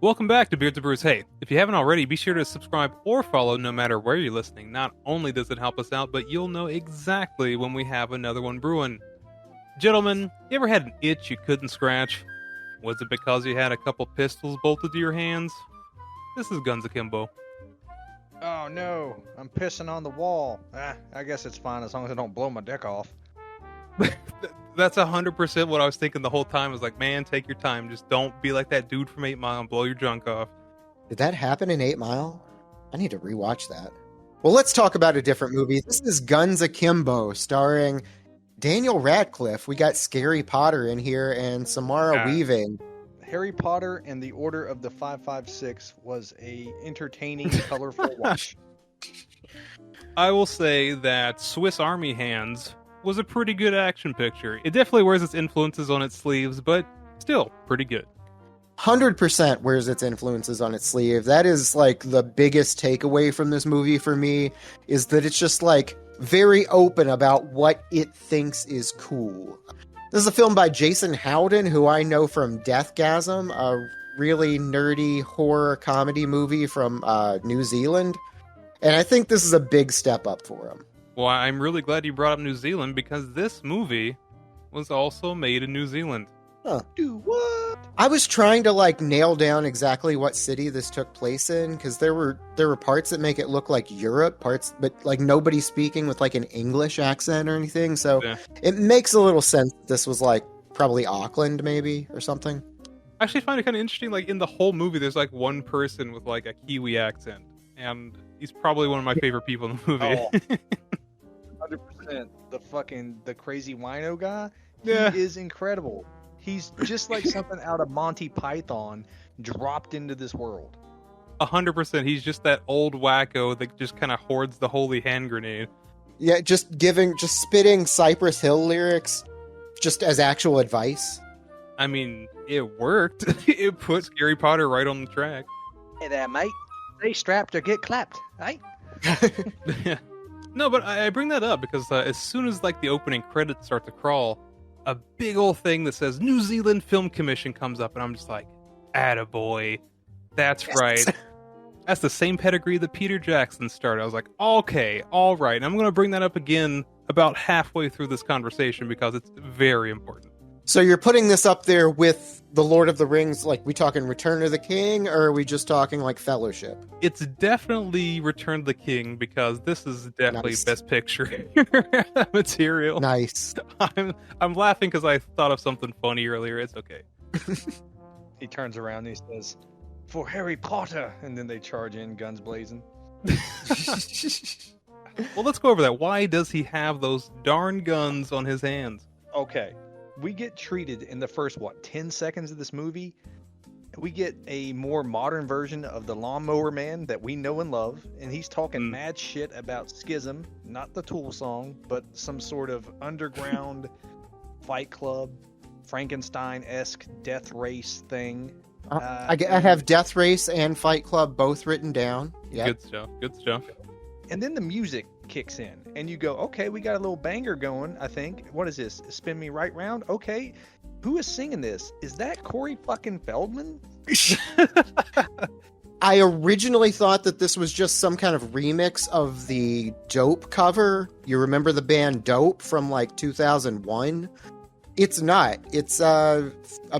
Welcome back to Beards and Brews. Hey, if you haven't already, be sure to subscribe or follow no matter where you're listening. Not only does it help us out, but you'll know exactly when we have another one brewing. Gentlemen, you ever had an itch you couldn't scratch? Was it because you had a couple pistols bolted to your hands? This is Guns Akimbo. Oh no, I'm pissing on the wall. I guess it's fine as long as I don't blow my dick off. That's 100% what I was thinking the whole time. I was like, man, take your time. Just don't be like that dude from 8 Mile and blow your junk off. Did that happen in 8 Mile? I need to rewatch that. Well, let's talk about a different movie. This is Guns Akimbo, starring Daniel Radcliffe. We got Scary Potter in here and Samara Weaving. Harry Potter and the Order of the 556 was a entertaining, colorful watch. I will say that Swiss Army Hands was a pretty good action picture. It definitely wears its influences on its sleeves, but still pretty good. 100% wears its influences on its sleeve. That is like the biggest takeaway from this movie for me, is that it's just like very open about what it thinks is cool. This is a film by Jason Howden, who I know from Deathgasm, a really nerdy horror comedy movie from New Zealand. And I think this is a big step up for him. Well, I'm really glad you brought up New Zealand, because this movie was also made in New Zealand. Huh. Do what? I was trying to nail down exactly what city this took place in, because there were parts that make it look like Europe, parts, but nobody speaking with an English accent or anything. So yeah. It makes a little sense that this was probably Auckland maybe or something. I actually find it kind of interesting. In the whole movie, there's one person with a Kiwi accent, and he's probably one of my favorite people in the movie. Oh. 100%. The crazy wino guy. Yeah. He is incredible. He's just like something out of Monty Python dropped into this world. 100%. He's just that old wacko that just kind of hoards the holy hand grenade. Yeah, just spitting Cypress Hill lyrics just as actual advice. I mean, it worked. It put Scary Potter right on the track. Hey there, mate. Stay strapped or get clapped, eh? Yeah. No, but I bring that up because as soon as the opening credits start to crawl, a big old thing that says New Zealand Film Commission comes up, and I'm just like, attaboy. That's yes. Right. That's the same pedigree that Peter Jackson started. I was like, okay, all right. And I'm going to bring that up again about halfway through this conversation because it's very important. So you're putting this up there with the Lord of the Rings, we talking Return of the King, or are we just talking Fellowship? It's definitely Return of the King, because this is definitely nice. Best Picture material. Nice. I'm laughing because I thought of something funny earlier. It's okay. He turns around and he says, "For Harry Potter," and then they charge in, guns blazing. Well, let's go over that. Why does he have those darn guns on his hands? Okay. We get treated in the first, 10 seconds of this movie. We get a more modern version of the Lawnmower Man that we know and love. And he's talking mad shit about Skizm, not the Tool song, but some sort of underground Fight Club, Frankenstein-esque death race thing. I have Death Race and Fight Club both written down. Yep. Good stuff. Good stuff. And then the music kicks in, and you go, okay, we got a little banger going, I think. What is this? Spin Me Right Round? Okay. Who is singing this? Is that Corey fucking Feldman? I originally thought that this was just some kind of remix of the Dope cover. You remember the band Dope from 2001? It's not. It's a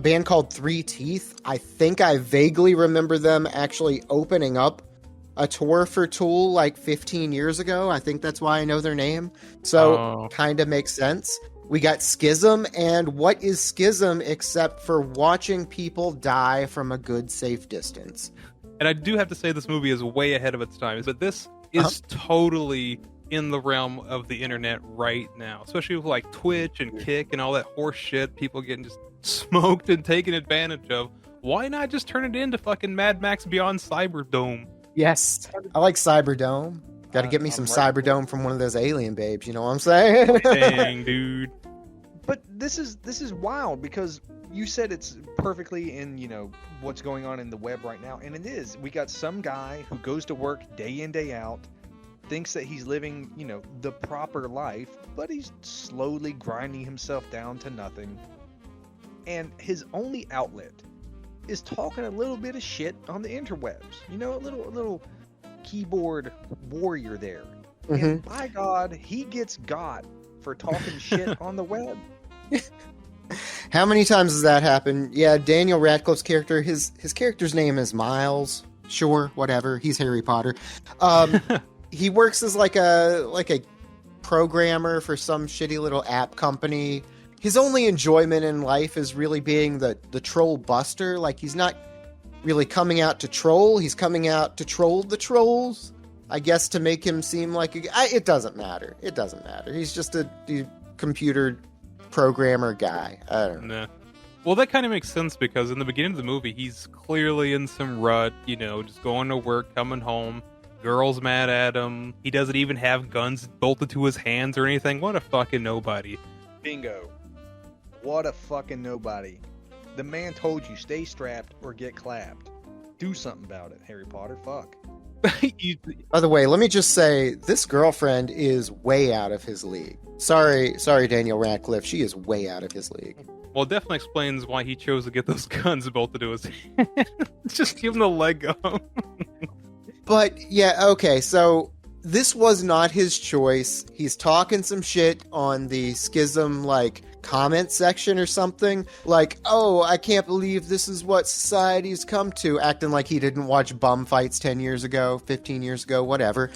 band called Three Teeth. I think I vaguely remember them actually opening up a tour for Tool 15 years ago. I think that's why I know their name. So kind of makes sense. We got Skizm, and what is Skizm except for watching people die from a good safe distance? And I do have to say this movie is way ahead of its time, but this is totally in the realm of the internet right now, especially with Twitch and Kick and all that horse shit, people getting just smoked and taken advantage of. Why not just turn it into fucking Mad Max Beyond Cyberdome? Yes, I like Cyberdome. Got to get me some Cyberdome from one of those alien babes. You know what I'm saying? Dang, dude. But this is wild, because you said it's perfectly in what's going on in the web right now, and it is. We got some guy who goes to work day in, day out, thinks that he's living the proper life, but he's slowly grinding himself down to nothing, and his only outlet is talking a little bit of shit on the interwebs. You know, a little keyboard warrior there. And by God, he gets got for talking shit on the web. How many times has that happened? Yeah, Daniel Radcliffe's character, his character's name is Miles. Sure, whatever. He's Harry Potter. He works as like a programmer for some shitty little app company. His only enjoyment in life is really being the troll buster. Like, he's not really coming out to troll. He's coming out to troll the trolls, I guess, to make him seem like it doesn't matter. It doesn't matter. He's just a computer programmer guy. I don't know. Nah. Well, that kind of makes sense because in the beginning of the movie, he's clearly in some rut, you know, just going to work, coming home. Girl's mad at him. He doesn't even have guns bolted to his hands or anything. What a fucking nobody. Bingo. What a fucking nobody. The man told you, stay strapped or get clapped. Do something about it, Harry Potter. Fuck. By the way, let me just say, this girlfriend is way out of his league. Sorry, Daniel Radcliffe. She is way out of his league. Well, it definitely explains why he chose to get those guns bolted to his hands. Just give him the leg up. But, yeah, okay, so this was not his choice. He's talking some shit on the Skizm, like, comment section or something. Like, oh, I can't believe this is what society's come to. Acting like he didn't watch bum fights 10 years ago, 15 years ago, whatever.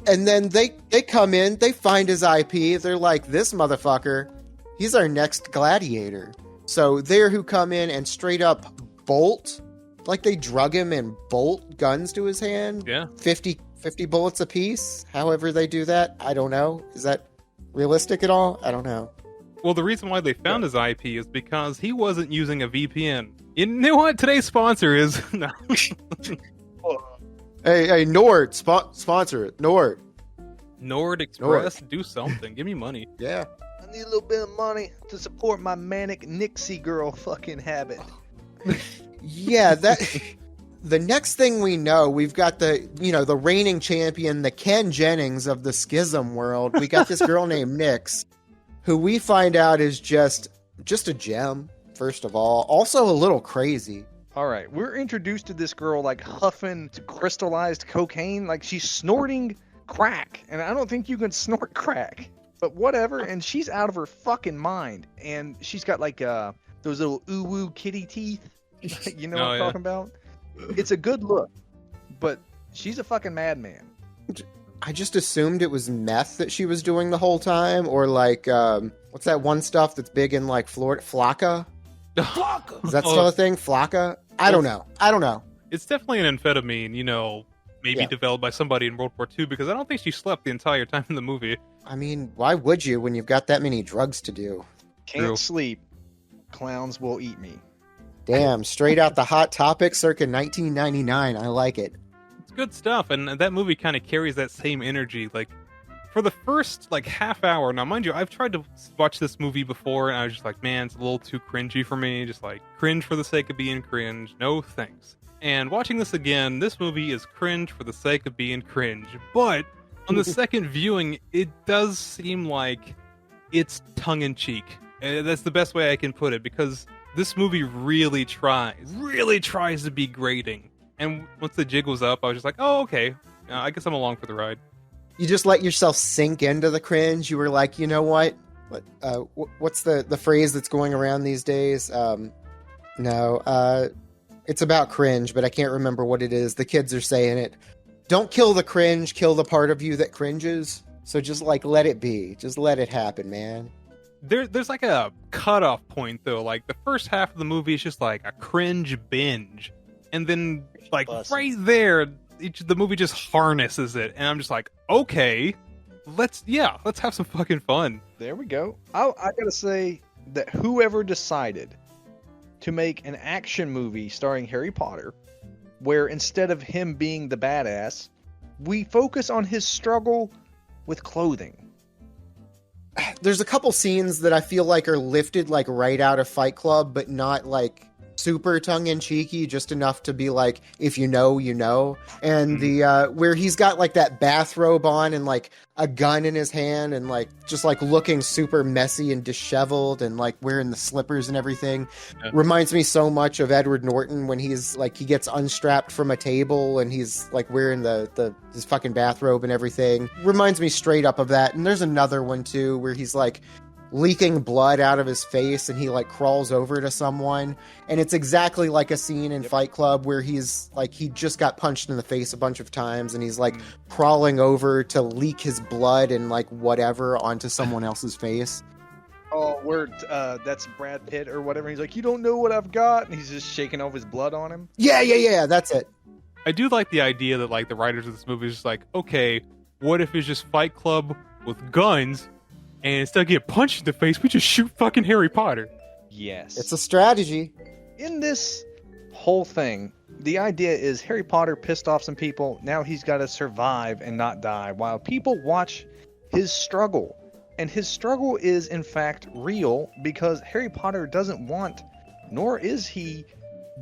And then they come in, they find his IP. They're like, this motherfucker, he's our next gladiator. So they're who come in and straight up bolt. Like, they drug him and bolt guns to his hand. Yeah. 50 bullets apiece. However they do that, I don't know. Is that realistic at all? I don't know. Well, the reason why they found his IP is because he wasn't using a VPN. You know what? Today's sponsor is... No. Hey, Nord, sponsor it. Nord Express, do something. Give me money. Yeah. I need a little bit of money to support my manic Nixie girl fucking habit. Yeah, that... The next thing we know, we've got the reigning champion, the Ken Jennings of the Skizm world. We got this girl named Nyx, who we find out is just a gem, first of all. Also a little crazy. All right, we're introduced to this girl like huffing crystallized cocaine, like she's snorting crack, and I don't think you can snort crack, but whatever. And she's out of her fucking mind, and she's got like those little ooh-woo kitty teeth. You know what I'm talking about? It's a good look, but she's a fucking madman. I just assumed it was meth that she was doing the whole time, or like, what's that one stuff that's big in like Florida? Flocka? Flocka! Is that still a thing? Flocka? I don't know. It's definitely an amphetamine, you know, maybe developed by somebody in World War II, because I don't think she slept the entire time in the movie. I mean, why would you when you've got that many drugs to do? Can't sleep. Clowns will eat me. Damn, straight out the Hot Topic circa 1999. I like it. It's good stuff, and that movie kind of carries that same energy. Like, for the first, like, half hour, now, mind you, I've tried to watch this movie before, and I was just like, man, it's a little too cringy for me. Just, like, cringe for the sake of being cringe. No thanks. And watching this again, this movie is cringe for the sake of being cringe. But, on the second viewing, it does seem like it's tongue-in-cheek. That's the best way I can put it, because... this movie really tries to be grating. And once the jig was up, I was just like, oh, okay. I guess I'm along for the ride. You just let yourself sink into the cringe. You were like, you know what? What's the phrase that's going around these days? It's about cringe, but I can't remember what it is. The kids are saying it. Don't kill the cringe, kill the part of you that cringes. So just like, let it be. Just let it happen, man. There's like a cutoff point though. Like the first half of the movie is just like a cringe binge, and then like right there, the movie just harnesses it, and I'm just like, okay, let's have some fucking fun. There we go. I gotta say that whoever decided to make an action movie starring Harry Potter, where instead of him being the badass, we focus on his struggle with clothing. There's a couple scenes that I feel like are lifted like right out of Fight Club, but not like super tongue-in-cheeky, just enough to be like, if you know, you know. And the where he's got like that bathrobe on and like a gun in his hand and like just like looking super messy and disheveled and like wearing the slippers and everything reminds me so much of Edward Norton when he's like he gets unstrapped from a table and he's like wearing his fucking bathrobe and everything. Reminds me straight up of that. And there's another one too where he's like leaking blood out of his face and he like crawls over to someone, and it's exactly like a scene in Fight Club where he's like he just got punched in the face a bunch of times and he's like crawling over to leak his blood and like whatever onto someone else's face. Oh, where that's Brad Pitt or whatever. He's like, you don't know what I've got, and he's just shaking off his blood on him. Yeah, that's it. I do like the idea that like the writers of this movie is just like, okay, what if it's just Fight Club with guns? And instead of getting punched in the face, we just shoot fucking Harry Potter. Yes. It's a strategy. In this whole thing, the idea is Harry Potter pissed off some people. Now he's got to survive and not die while people watch his struggle. And his struggle is, in fact, real because Harry Potter doesn't want, nor is he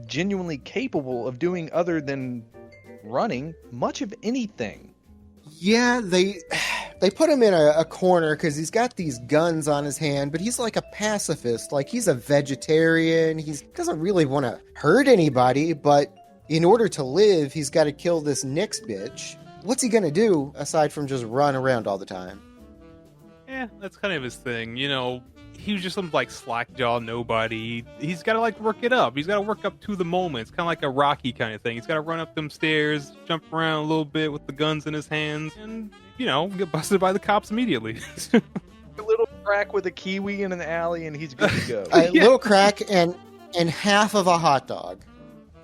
genuinely capable of doing other than running much of anything. Yeah, they put him in a corner because he's got these guns on his hand, but he's like a pacifist. Like, he's a vegetarian. He doesn't really want to hurt anybody, but in order to live, he's got to kill this Nyx bitch. What's he going to do aside from just run around all the time? Yeah, that's kind of his thing. You know, he was just some like slackjaw nobody. He's got to like work it up. He's got to work up to the moment. It's kind of like a Rocky kind of thing. He's got to run up them stairs, jump around a little bit with the guns in his hands, and, you know, get busted by the cops immediately. A little crack with a kiwi in an alley, and he's good to go. A little crack and half of a hot dog.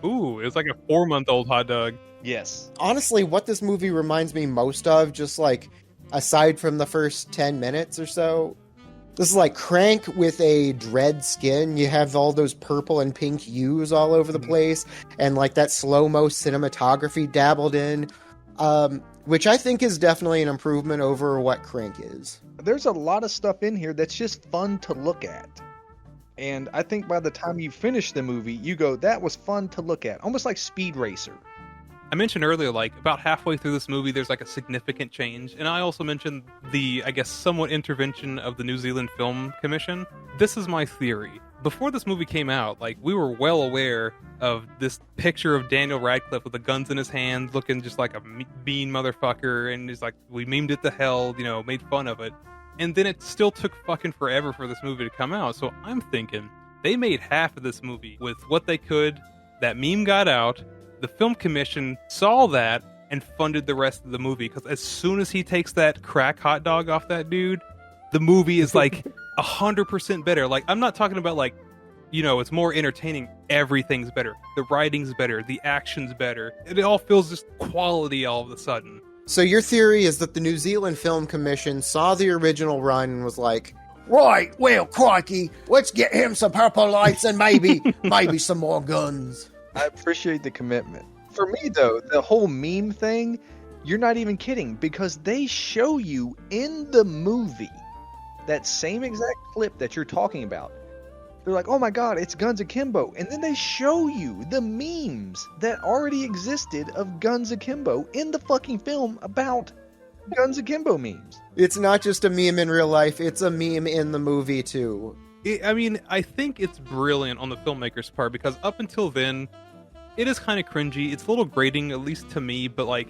Ooh, it was like a 4-month-old hot dog. Yes. Honestly, what this movie reminds me most of, just like aside from the first 10 minutes or so, this is like Crank with a dread skin. You have all those purple and pink hues all over the place, and like that slow-mo cinematography dabbled in, which I think is definitely an improvement over what Crank is. There's a lot of stuff in here that's just fun to look at. And I think by the time you finish the movie, you go, that was fun to look at. Almost like Speed Racer. I mentioned earlier, like, about halfway through this movie, there's, like, a significant change. And I also mentioned the, I guess, somewhat intervention of the New Zealand Film Commission. This is my theory. Before this movie came out, like, we were well aware of this picture of Daniel Radcliffe with the guns in his hand, looking just like a mean motherfucker, and he's like, we memed it to hell, you know, made fun of it. And then it still took fucking forever for this movie to come out, so I'm thinking they made half of this movie with what they could, that meme got out, the film commission saw that and funded the rest of the movie, because as soon as he takes that crack hot dog off that dude, the movie is like 100% better. Like, I'm not talking about like, you know, it's more entertaining. Everything's better. The writing's better. The action's better. It all feels just quality all of a sudden. So your theory is that the New Zealand Film Commission saw the original run and was like, right, well, crikey, let's get him some purple lights and maybe some more guns. I appreciate the commitment. For me, though, the whole meme thing, you're not even kidding, because they show you in the movie that same exact clip that you're talking about. They're like, oh my god, it's Guns Akimbo. And then they show you the memes that already existed of Guns Akimbo in the fucking film about Guns Akimbo memes. It's not just a meme in real life, it's a meme in the movie, too. I mean, I think it's brilliant on the filmmaker's part, because up until then, it is kind of cringy. It's a little grating, at least to me, but like,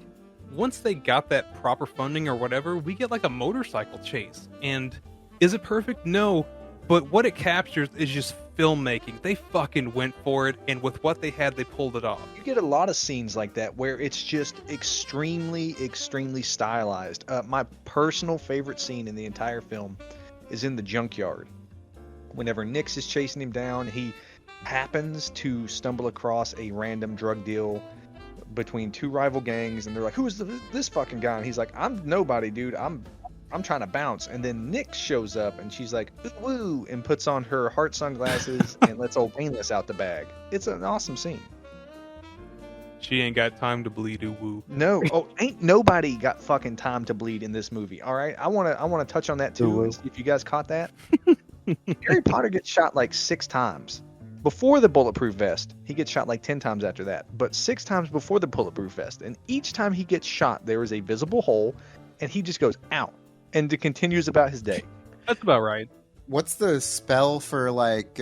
once they got that proper funding or whatever, we get like a motorcycle chase. And is it perfect? No. But what it captures is just filmmaking. They fucking went for it, and with what they had, they pulled it off. You get a lot of scenes like that where it's just extremely, extremely stylized. My personal favorite scene in the entire film is in the junkyard. Whenever Nyx is chasing him down, he happens to stumble across a random drug deal between two rival gangs, and they're like, who's this fucking guy? And he's like, I'm nobody, dude. I'm trying to bounce. And then Nyx shows up, and she's like, woo, and puts on her heart sunglasses and lets old Painless out the bag. It's an awesome scene. She ain't got time to bleed, woo. No, ain't nobody got fucking time to bleed in this movie. All right, I wanna touch on that too. If you guys caught that, Harry Potter gets shot like 6 times. before the bulletproof vest, he gets shot like 10 times after that, but 6 times before the bulletproof vest. And each time he gets shot, there is a visible hole, and he just goes, ow, and continues about his day. That's about right. What's the spell for, like,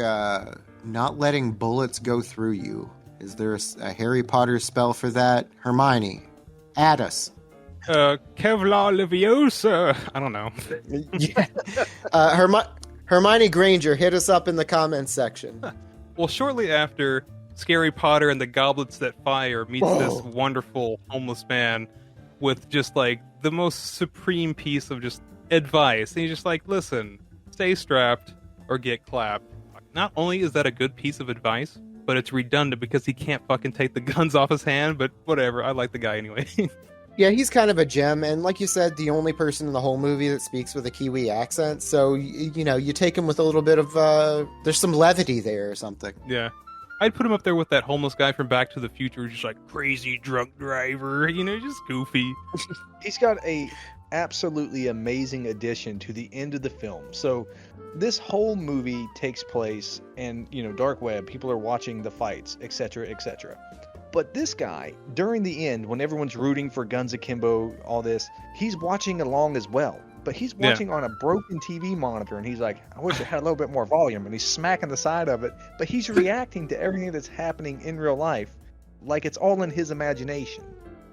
not letting bullets go through you? Is there a Harry Potter spell for that? Hermione, add us. Kevlar Leviosa. I don't know. Yeah. Hermione Granger, hit us up in the comments section. Well, shortly after, Scary Potter and the Goblets That Fire meets this wonderful homeless man with just like the most supreme piece of just advice. And he's just like, listen, stay strapped or get clapped. Not only is that a good piece of advice, but it's redundant because he can't fucking take the guns off his hand, but whatever. I like the guy anyway. Yeah, he's kind of a gem, and like you said, the only person in the whole movie that speaks with a Kiwi accent, so, you know, you take him with a little bit of, there's some levity there or something. Yeah. I'd put him up there with that homeless guy from Back to the Future, just like, crazy drunk driver, you know, just goofy. He's got a absolutely amazing addition to the end of the film. So, this whole movie takes place in, you know, dark web, people are watching the fights, etc., etc. But this guy, during the end, when everyone's rooting for Guns Akimbo, all this, he's watching along as well. But he's watching on a broken TV monitor, and he's like, I wish it had a little bit more volume. And he's smacking the side of it. But he's reacting to everything that's happening in real life like it's all in his imagination.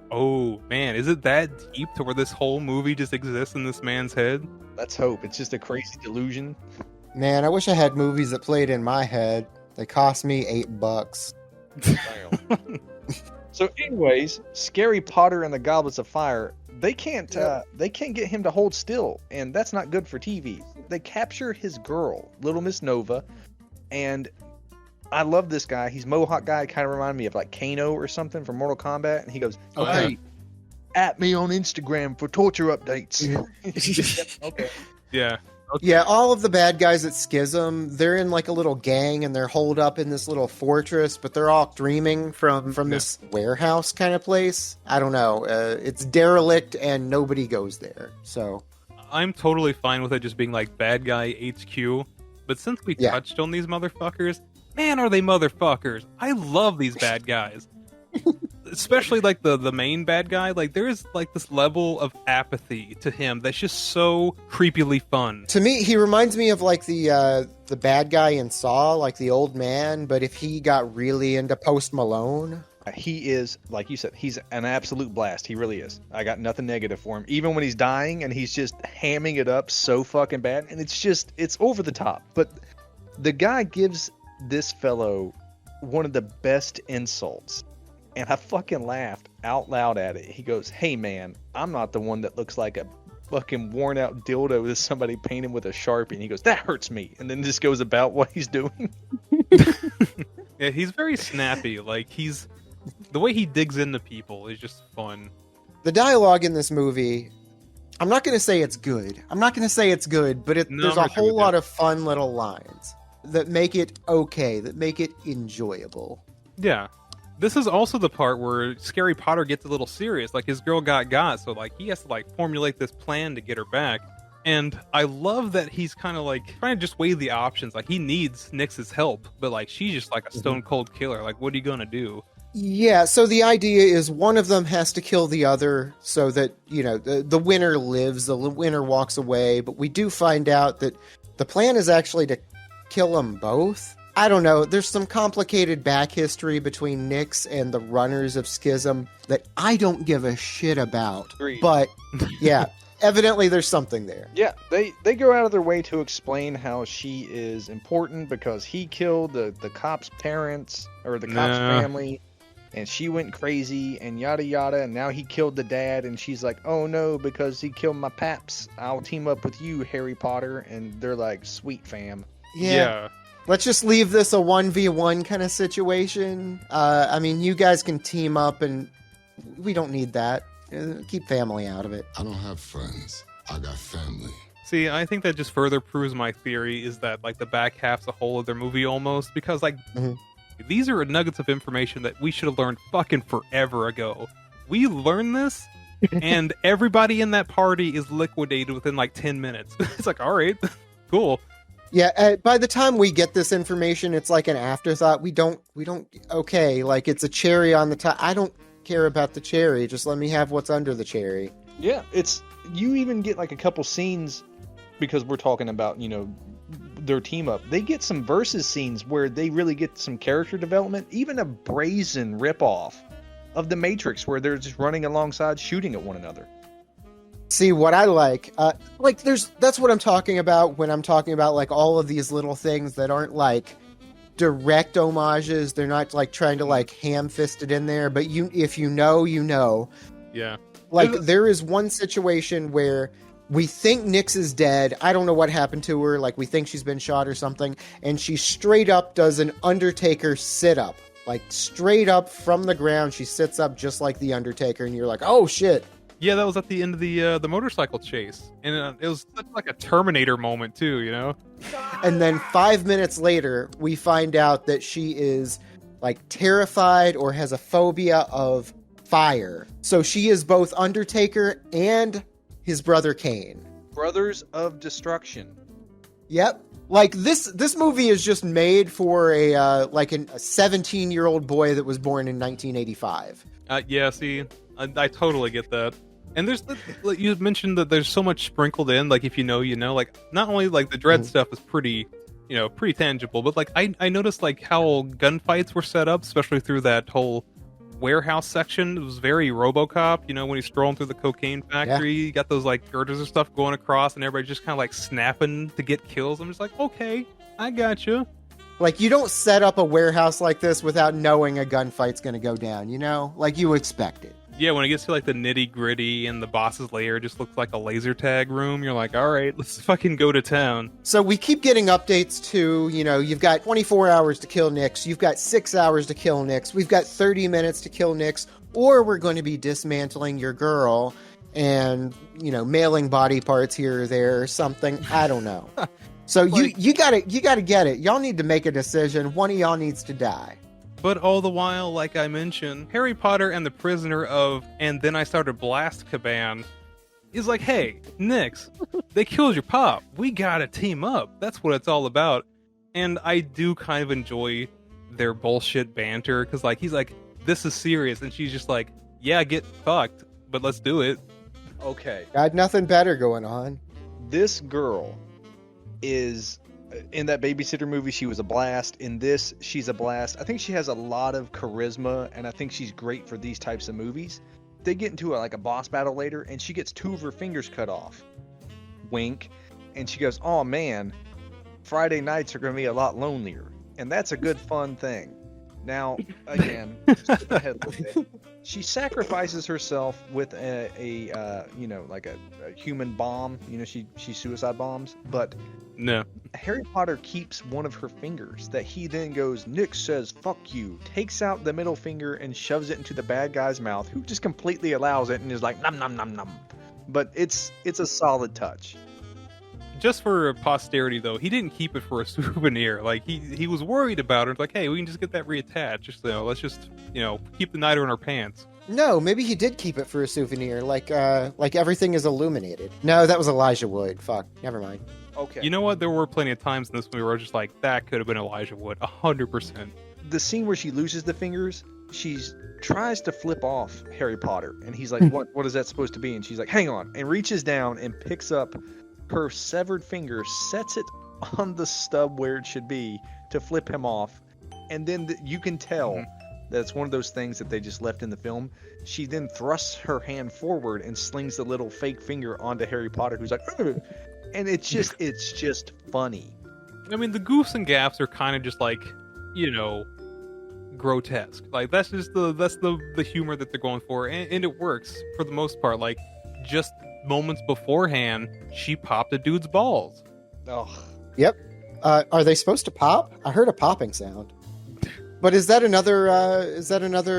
Oh, man, is it that deep to where this whole movie just exists in this man's head? Let's hope. It's just a crazy delusion. Man, I wish I had movies that played in my head. They cost me $8. So anyways, Scary Potter and the Goblets of Fire, they can't get him to hold still, and that's not good for TV. They capture his girl, Little Miss Nova, and I love this guy. He's Mohawk guy, kind of reminded me of like Kano or something from Mortal Kombat, and he goes, "Hey, at me on Instagram for torture updates." Okay. Yeah. Okay. Yeah, all of the bad guys at Skizm, they're in like a little gang and they're holed up in this little fortress, but they're all streaming from this warehouse kind of place. I don't know. It's derelict and nobody goes there. So I'm totally fine with it just being like bad guy HQ. But since we touched on these motherfuckers, man, are they motherfuckers. I love these bad guys. Especially like the main bad guy. Like there's like this level of apathy to him that's just so creepily fun. To me, he reminds me of like the bad guy in Saw, like the old man, but if he got really into Post Malone. He is, like you said, he's an absolute blast. He really is. I got nothing negative for him. Even when he's dying and he's just hamming it up so fucking bad. And it's over the top. But the guy gives this fellow one of the best insults. And I fucking laughed out loud at it. He goes, "Hey man, I'm not the one that looks like a fucking worn out dildo that somebody painted with a Sharpie." And he goes, "That hurts me." And then just goes about what he's doing. Yeah, he's very snappy. Like the way he digs into people is just fun. The dialogue in this movie, I'm not going to say it's good. But there's a whole lot of fun little lines that make it okay, that make it enjoyable. Yeah. This is also the part where Scary Potter gets a little serious. Like, his girl got, so, like, he has to, like, formulate this plan to get her back. And I love that he's kind of, like, trying to just weigh the options. Like, he needs Nyx's help, but, like, she's just, like, a stone-cold killer. Like, what are you gonna do? Yeah, so the idea is one of them has to kill the other so that, you know, the winner lives, the winner walks away. But we do find out that the plan is actually to kill them both. I don't know. There's some complicated back history between Nyx and the runners of Skizm that I don't give a shit about. Agreed. But, yeah, evidently there's something there. Yeah, they go out of their way to explain how she is important because he killed the cop's parents, or the cop's family, and she went crazy, and yada yada, and now he killed the dad, and she's like, "Oh no, because he killed my paps, I'll team up with you, Harry Potter," and they're like, "Sweet fam." Yeah. Let's just leave this a 1v1 kind of situation. I mean, you guys can team up, and we don't need that. Keep family out of it. I don't have friends. I got family. See, I think that just further proves my theory is that, like, the back half's a whole other movie almost, because, like, these are nuggets of information that we should have learned fucking forever ago. We learned this, and everybody in that party is liquidated within, like, 10 minutes. It's like, all right, cool. Yeah, by the time we get this information, it's like an afterthought. We don't, okay, like it's a cherry on the top. I don't care about the cherry. Just let me have what's under the cherry. Yeah, you even get like a couple scenes, because we're talking about, their team up. They get some versus scenes where they really get some character development, even a brazen ripoff of The Matrix where they're just running alongside shooting at one another. See, what I like that's what I'm talking about when I'm talking about like all of these little things that aren't like direct homages. They're not like trying to like ham-fist it in there, but if you know, you know. Yeah. Like there is one situation where we think Nyx is dead. I don't know what happened to her. Like we think she's been shot or something, and she straight up does an Undertaker sit-up. Like straight up from the ground, she sits up just like the Undertaker, and you're like, oh shit. Yeah, that was at the end of the motorcycle chase, and it was such like a Terminator moment too, you know. And then 5 minutes later, we find out that she is like terrified or has a phobia of fire. So she is both Undertaker and his brother Kane. Brothers of Destruction. Yep. Like this movie is just made for a 17-year-old boy that was born in 1985. Yeah, see, I totally get that. And there's like you mentioned that there's so much sprinkled in, like if you know, you know, like not only like the dread stuff is pretty tangible, but like I noticed like how gunfights were set up, especially through that whole warehouse section. It was very RoboCop, when he's strolling through the cocaine factory. You got those like girders and stuff going across, and everybody just kind of like snapping to get kills. I'm just like, okay, I gotcha. Like you don't set up a warehouse like this without knowing a gunfight's going to go down, like you expect it. Yeah, when it gets to like the nitty gritty and the boss's lair just looks like a laser tag room, you're like, all right, let's fucking go to town. So we keep getting updates to, you've got 24 hours to kill Nyx, you've got 6 hours to kill Nyx, we've got 30 minutes to kill Nyx, or we're going to be dismantling your girl and, mailing body parts here or there or something. I don't know. So you gotta get it. Y'all need to make a decision. One of y'all needs to die. But all the while, like I mentioned, Harry Potter and the prisoner of And Then I Started Blast Caban is like, hey, Nyx, they killed your pop. We gotta team up. That's what it's all about. And I do kind of enjoy their bullshit banter, because like he's like, this is serious, and she's just like, yeah, get fucked, but let's do it. Okay. Got nothing better going on. This girl is... In that babysitter movie, she was a blast. In this, she's a blast. I think she has a lot of charisma, and I think she's great for these types of movies. They get into a boss battle later, and she gets 2 of her fingers cut off. Wink. And she goes, oh man, Friday nights are going to be a lot lonelier. And that's a good fun thing. Now, again, skip ahead a little bit. She sacrifices herself with a human bomb. She suicide bombs. But no, Harry Potter keeps one of her fingers that he then goes, Nyx says, fuck you, takes out the middle finger and shoves it into the bad guy's mouth, who just completely allows it and is like, nom, nom, nom, nom. But it's a solid touch. Just for posterity, though, he didn't keep it for a souvenir. Like, he was worried about it. It's like, hey, we can just get that reattached. Just, let's just, keep the niter in our pants. No, maybe he did keep it for a souvenir. Like everything is illuminated. No, that was Elijah Wood. Fuck, never mind. Okay. You know what? There were plenty of times in this movie where I was just like, that could have been Elijah Wood, 100%. The scene where she loses the fingers, she tries to flip off Harry Potter, and he's like, what is that supposed to be? And she's like, hang on, and reaches down and picks up her severed finger, sets it on the stub where it should be to flip him off, and then you can tell that it's one of those things that they just left in the film. She then thrusts her hand forward and slings the little fake finger onto Harry Potter, who's like, ugh! And it's just funny. I mean, the goofs and gaffs are kind of just like, grotesque. Like that's the humor that they're going for, and it works for the most part. Like just moments beforehand, she popped a dude's balls. Oh. Yep. Are they supposed to pop? I heard a popping sound. But is that another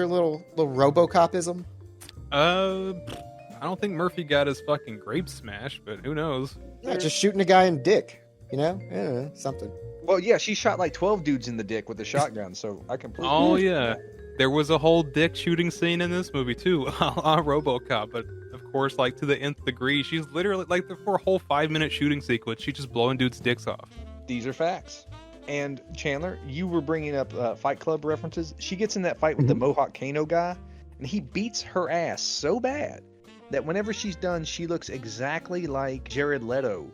little RoboCopism? I don't think Murphy got his fucking grape smashed, but who knows? Yeah, just shooting a guy in the dick. Something. Well, yeah, she shot like 12 dudes in the dick with a shotgun, so I completely... Oh, yeah. There was a whole dick shooting scene in this movie, too, on RoboCop, but of course, like, to the nth degree, she's literally, like, for a whole 5-minute shooting sequence, she's just blowing dudes' dicks off. These are facts. And Chandler, you were bringing up Fight Club references. She gets in that fight with the Mohawk Kano guy, and he beats her ass so bad that whenever she's done, she looks exactly like Jared Leto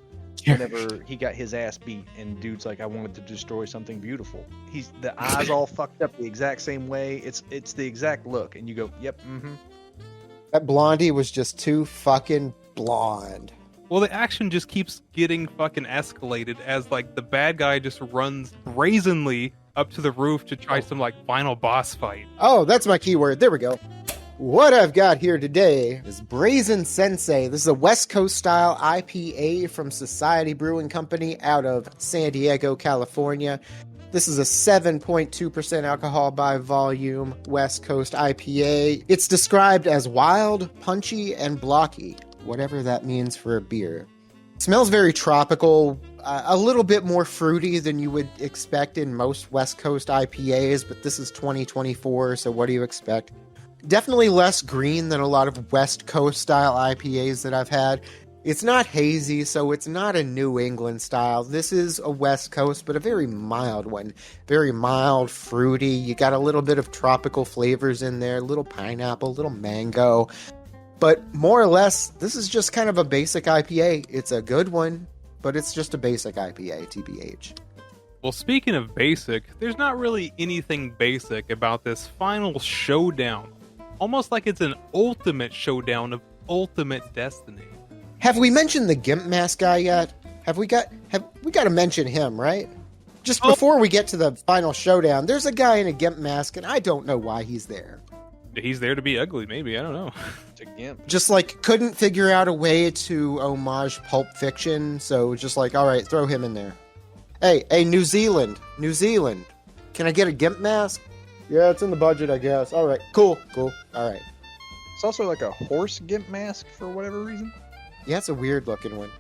whenever he got his ass beat, and dude's like, I wanted to destroy something beautiful. The eyes all fucked up the exact same way. It's the exact look, and you go, yep, mm-hmm. That Blondie was just too fucking blonde. Well, the action just keeps getting fucking escalated as, like, the bad guy just runs brazenly up to the roof to try some, like, final boss fight. Oh, that's my keyword. There we go. What I've got here today is Brazen Sensei. This is a West Coast style IPA from Societe Brewing Company out of San Diego, California. This is a 7.2% alcohol by volume West Coast IPA. It's described as wild, punchy, and blocky, whatever that means for a beer. It smells very tropical, a little bit more fruity than you would expect in most West Coast IPAs, but this is 2024, so what do you expect? Definitely less green than a lot of West Coast style IPAs that I've had. It's not hazy, so it's not a New England style. This is a West Coast, but a very mild one. Very mild, fruity. You got a little bit of tropical flavors in there, a little pineapple, a little mango. But more or less, this is just kind of a basic IPA. It's a good one, but it's just a basic IPA, TBH. Well, speaking of basic, there's not really anything basic about this final showdown. Almost like it's an ultimate showdown of ultimate destiny. Have we mentioned the Gimp Mask guy yet? We got to mention him, right? Just before we get to the final showdown, there's a guy in a Gimp Mask, and I don't know why he's there. He's there to be ugly, maybe. I don't know. It's a gimp. Just like couldn't figure out a way to homage Pulp Fiction, so just like, all right, throw him in there. Hey, New Zealand. Can I get a Gimp Mask? Yeah, it's in the budget, I guess. All right, cool. All right. It's also like a horse gimp mask for whatever reason. Yeah, it's a weird looking one.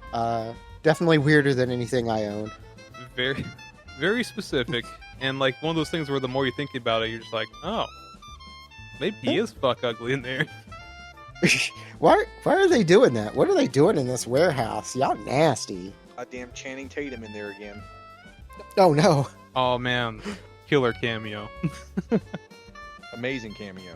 Definitely weirder than anything I own. Very, very specific, and like one of those things where the more you think about it, you're just like, oh, maybe he is fuck ugly in there. Why are they doing that? What are they doing in this warehouse? Y'all nasty. Goddamn Channing Tatum in there again. Oh no. Oh man, killer cameo. Amazing cameo.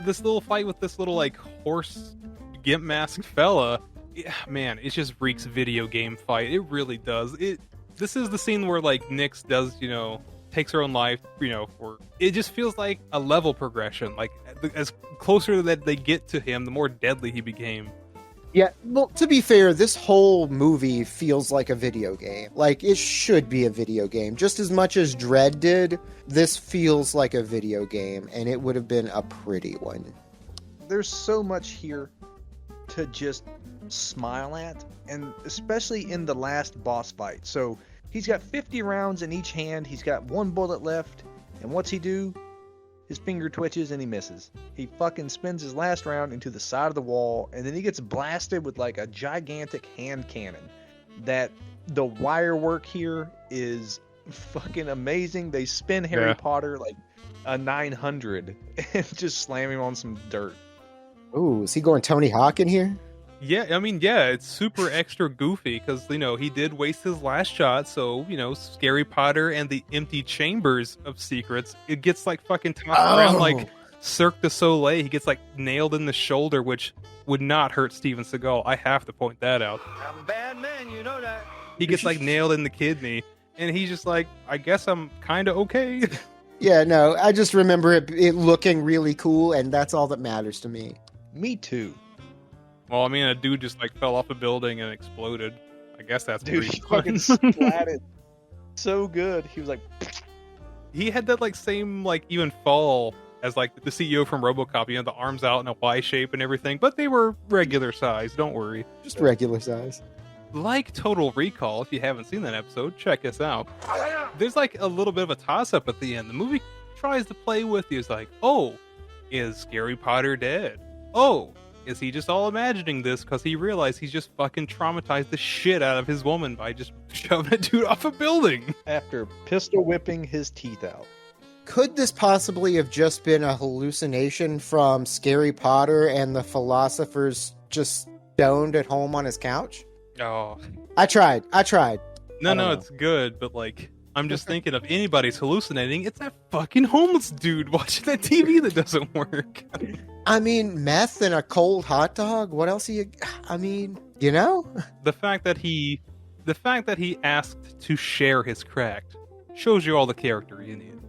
This little fight with this little like horse gimp mask fella, yeah, man, it just reeks video game fight. It really does. This is the scene where like Nyx does, takes her own life, or it just feels like a level progression. Like as closer that they get to him, the more deadly he became. Yeah, well, to be fair, this whole movie feels like a video game. Like, it should be a video game. Just as much as Dredd did, this feels like a video game, and it would have been a pretty one. There's so much here to just smile at, and especially in the last boss fight. So, he's got 50 rounds in each hand, he's got one bullet left, and what's he do? His finger twitches and he misses. He fucking spins his last round into the side of the wall, and then he gets blasted with like a gigantic hand cannon. That the wire work here is fucking amazing. They spin Harry Potter like a 900 and just slam him on some dirt. Ooh, is he going Tony Hawk in here? Yeah, I mean, yeah, it's super extra goofy because, he did waste his last shot. So, Scary Potter and the empty chambers of secrets, it gets like fucking tossed around like Cirque du Soleil. He gets like nailed in the shoulder, which would not hurt Steven Seagal. I have to point that out. I'm a bad man, you know that. He gets like nailed in the kidney, and he's just like, I guess I'm kind of okay. Yeah, no, I just remember it looking really cool, and that's all that matters to me. Me too. Well, I mean, a dude just like fell off a building and exploded. I guess that's Dude, pretty he fun. fucking splatted so good. He was like, He had that like same like even fall as like the CEO from RoboCop. The arms out in a Y shape and everything, but they were regular size. Don't worry. Just regular size. Like Total Recall, if you haven't seen that episode, check us out. There's like a little bit of a toss-up at the end. The movie tries to play with you. It's like, oh, is Scary Potter dead? Oh, is he just all imagining this because he realized he's just fucking traumatized the shit out of his woman by just shoving a dude off a building? after pistol whipping his teeth out. Could this possibly have just been a hallucination from Scary Potter and the philosophers just stoned at home on his couch? Oh, I tried. No, don't no, know. it's good, but like, I'm just thinking if anybody's hallucinating, it's that fucking homeless dude watching that TV that doesn't work. I mean, meth and a cold hot dog. What else are you? I mean, you know. The fact that he asked to share his crack shows you all the character you need.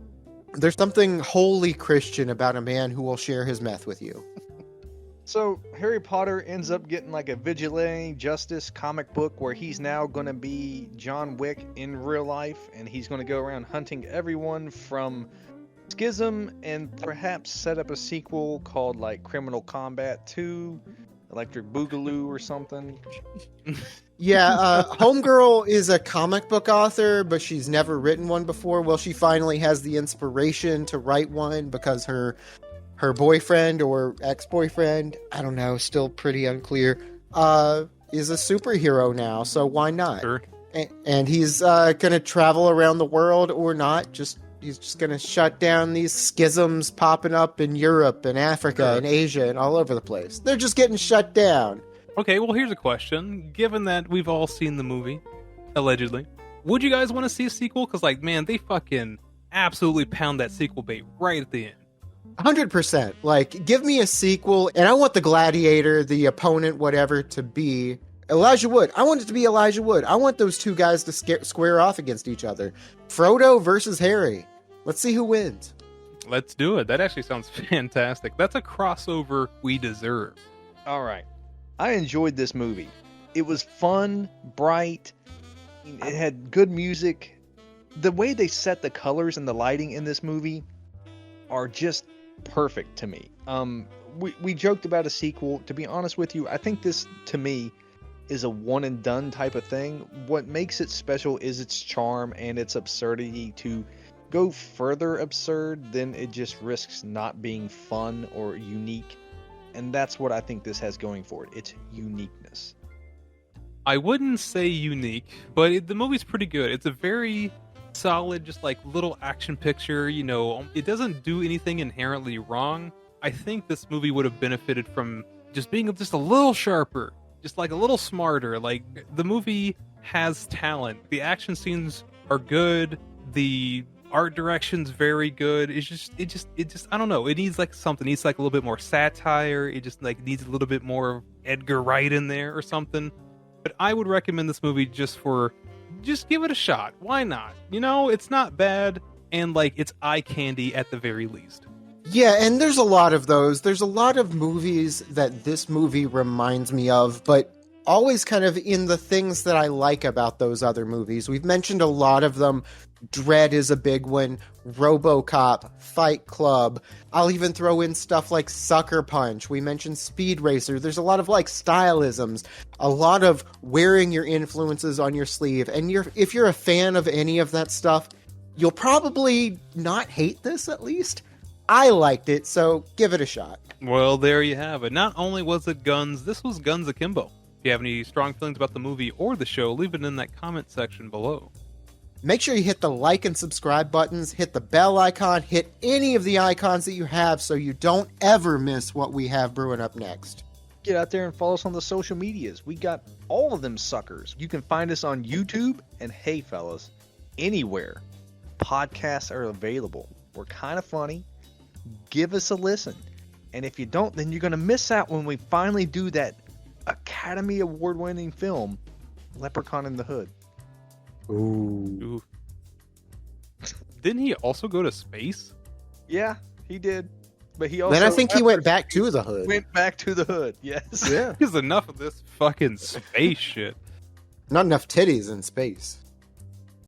There's something wholly Christian about a man who will share his meth with you. So Harry Potter ends up getting like a vigilante justice comic book where he's now going to be John Wick in real life, and he's going to go around hunting everyone from Skizm, and perhaps set up a sequel called like Criminal Combat 2, Electric Boogaloo or something. Yeah, Homegirl is a comic book author, but she's never written one before. Well, she finally has the inspiration to write one because her boyfriend or ex-boyfriend, I don't know, still pretty unclear, is a superhero now, so why not? Sure. And he's going to travel around the world or not, he's just going to shut down these schisms popping up in Europe and Africa and Asia and all over the place. They're just getting shut down. Okay, well, here's a question. Given that we've all seen the movie, allegedly, would you guys want to see a sequel? Because, like, man, they fucking absolutely pound that sequel bait right at the end. 100%. Like, give me a sequel, and I want the gladiator, the opponent, whatever, to be Elijah Wood. I want it to be Elijah Wood. I want those two guys to square off against each other. Frodo versus Harry. Let's see who wins. Let's do it. That actually sounds fantastic. That's a crossover we deserve. All right. I enjoyed this movie. It was fun, bright. It had good music. The way they set the colors and the lighting in this movie are just perfect to me. We joked about a sequel. To be honest with you, I think this, to me, is a one and done type of thing. What makes it special is its charm and its absurdity. To go further absurd, then it just risks not being fun or unique. And that's what I think this has going for it. It's uniqueness. I wouldn't say unique, but the movie's pretty good. It's a very solid, just like little action picture. You know, it doesn't do anything inherently wrong. I think this movie would have benefited from just being just a little sharper, just like a little smarter. Like, the movie has talent. The action scenes are good. The art direction's very good. It just I don't know. It needs like something. It needs like a little bit more satire. It just like needs a little bit more Edgar Wright in there or something. But I would recommend this movie just give it a shot. Why not? You know, it's not bad, and like it's eye candy at the very least. Yeah, and there's a lot of those. There's a lot of movies that this movie reminds me of, but always kind of in the things that I like about those other movies. We've mentioned a lot of them. Dread is a big one. RoboCop, Fight Club. I'll even throw in stuff like Sucker Punch. We mentioned Speed Racer. There's a lot of like stylisms, a lot of wearing your influences on your sleeve. And if you're a fan of any of that stuff, you'll probably not hate this, at least. I liked it, so give it a shot. Well, there you have it. Not only was it Guns, this was Guns Akimbo. If you have any strong feelings about the movie or the show, leave it in that comment section below. Make sure you hit the like and subscribe buttons, hit the bell icon, hit any of the icons that you have so you don't ever miss what we have brewing up next. Get out there and follow us on the social medias. We got all of them suckers. You can find us on YouTube, and hey fellas, anywhere podcasts are available. We're kind of funny. Give us a listen. And if you don't, then you're going to miss out when we finally do that Academy Award winning film, Leprechaun in the Hood. Ooh. Didn't he also go to space? Yeah, he did. But he also Then I think he went back to the hood. Went back to the hood, yes. Yeah. There's enough of this fucking space shit. Not enough titties in space.